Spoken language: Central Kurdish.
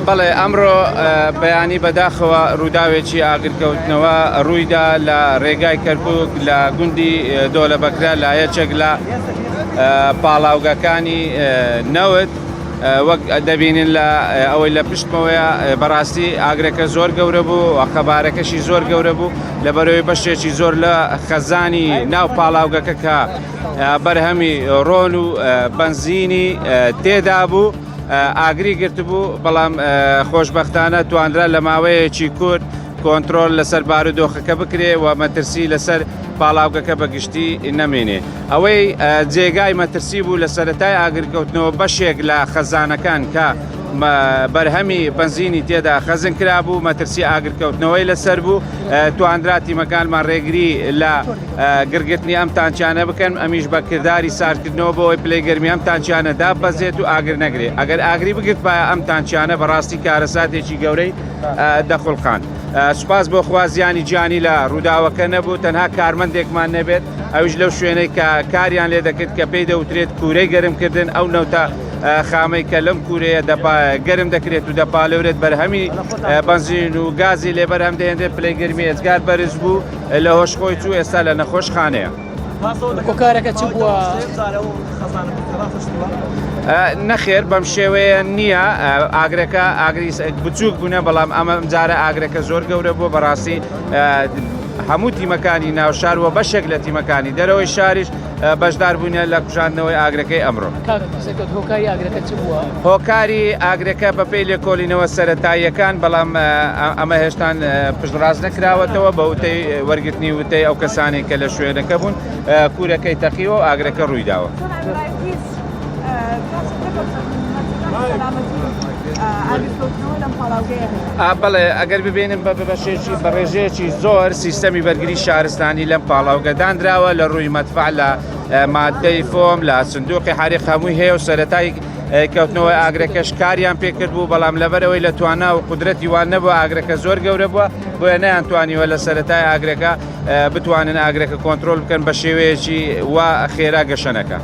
بەڵێ ئەمڕۆ بەیانی بەداخەوە ڕووداوێکی ئاگرکەوتنەوە ڕوویدا لە ڕێگای کەرکک لە گوندی دۆلە بەکرا لە یەکێک لە پاڵاوگەکانی نەوت وەک دەبینین لە ئەوەی لە پشتمەوەیە بەڕاستی ئاگرەکە زۆر گەورە بوو و خەبارەکەشی زۆر گەورە بوو لەبەرەوەی بەشێکی زۆر لە خەزانی ناو پاڵاوگەکە کە بەرهەمی ڕۆن و بنزینی تێدا بوو ئاگری گرتبوو بەڵام خۆشببختانە توانرا لە ماوەیەکی کورت کۆنتترۆل لەسەر بارودۆخەکە بکرێ و مەترسی لەسەر پاڵاوگەکە بەگشتی نەمێنێ ئەوەی جێگای مەترسی بوو لە سەرەتای ئاگرکەوتنەوە بەشێک لە خەزانەکان کە بەرهەمی بنزینی تێدا خەزن کرابوو مەترسی ئاگرکەوتنەوەی لەسەر بوو توانرا تیمەکانمان ڕێگری لە گرگرتنی ئەم تانچانە بکەن ئەمیش بە کردداری ساردکردنەوە بۆ ئەوی پلەیگەرمی ئەم تانچانە دابەزێت و ئاگر نەگرێ ئەگەر ئاگری بگرت پایە ئەم تانچانە بەڕاستی کارەساتێکی گەورەی دەخڵقان سوپاس بۆ خوازیانی گیانی لە ڕووداوەکە نەبوو تەنها کارمەندێکمان نەبێت ئەوش لەو شوێنەی کە کاریان لێ دەکرد کە پێی دەوترێت کوورەی گەرمکردن ئەو نەوتە خامەی کە لەم کوورەیە گەرم دەکرێت و دەپالەورێت بەرهەمی بنزین و گازی لێ بەرهەم دێنێت پلەیگەرمی ئێزگار بەرز بوو لە هۆشخۆی چوو ئێستا لە نەخۆشخانەیە کۆکارەکە چ بووە؟ نەخێر بەم شێوەیە نییە ئاگرەکە ئاگری بچووک بوونە بەڵام ئەمە جارە ئاگرەکە زۆر گەورە بووە بەڕاستی هەموو تیمەکانی ناوشار وە بەشێک لە تیمەکانی دەرەوەی شاریش بەشدار بوونە لە کوژاندنەوەی ئاگرەکەی ئەمڕۆ. هۆکاری ئاگرەکە چ بووە؟ هۆکاری ئاگرەکە بەپێی لێکۆڵینەوە سەرەتاییەکان بەڵام ئەمە هێشتان پشتڕاست نەکراوەتەوە بە وتەی وەرگرتنی وتەی ئەو کەسانی کە لە شوێنەکە بوون کوورەکەی تەقیەوە ئاگرەکە ڕوویداوە. بەڵێ ئەگەر ببینم بە بەشێکی بەڕێژەیەکی زۆر سیستەمی بەرگری شارستانی لەم پاڵاوگە دانراوە لە ڕووی مەدفع لە مادەی فۆم لە سندوقی حریق هەمووی هەیە و سەرەتای کەوتنەوەی ئاگرەکەش کاریان پێکرد بوو بەڵام لەبەرەوەی لە توانا و قودرەتی وان نەبووە ئاگرەکە زۆر گەورە بووە بۆیە نەیانتوانیوە لە سەرەتای ئاگرەکە بتوانن ئاگرەکە کۆنتترۆل بکەن بە شێوەیەکی وا خێرا گەشەنەکە.